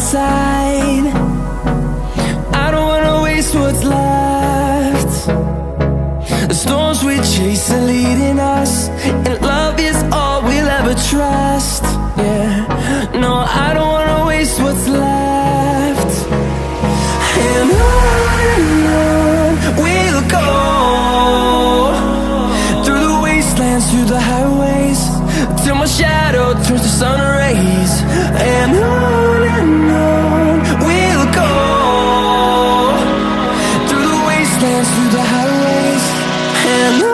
side. I don't wanna waste what's left. The storms we chase are leading us, and love is all we'll ever trust. Yeah, no, I don't wanna waste what's left. And on we'll go, through the wastelands, through the highways, till my shadow turns to sun rays. And on we'll go, through the wastelands, through the highways, and on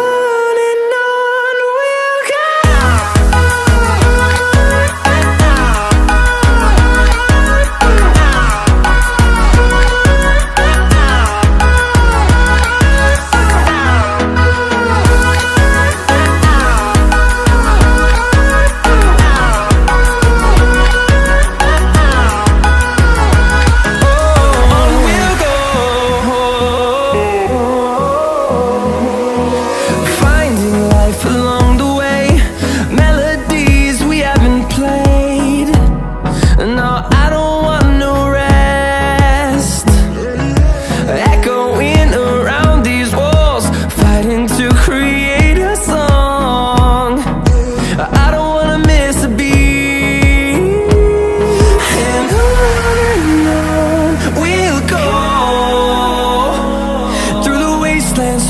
we'll go.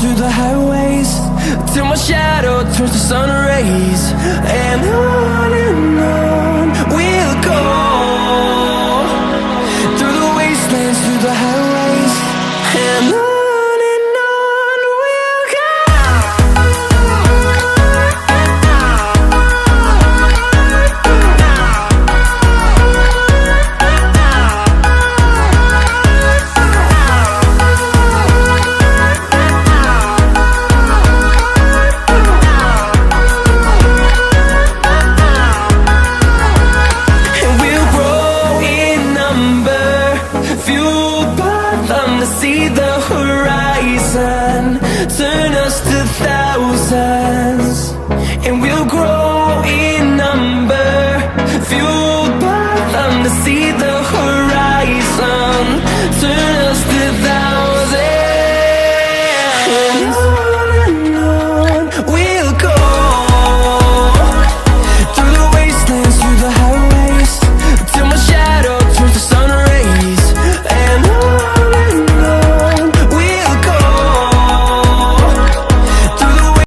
Through the highways, till my shadow turns to sun rays. And on we'll go, through the wastelands, through the highways, and on we'll go. To see the horizon turn us to thousands, and we'll grow in number, fueled by them to see the horizon.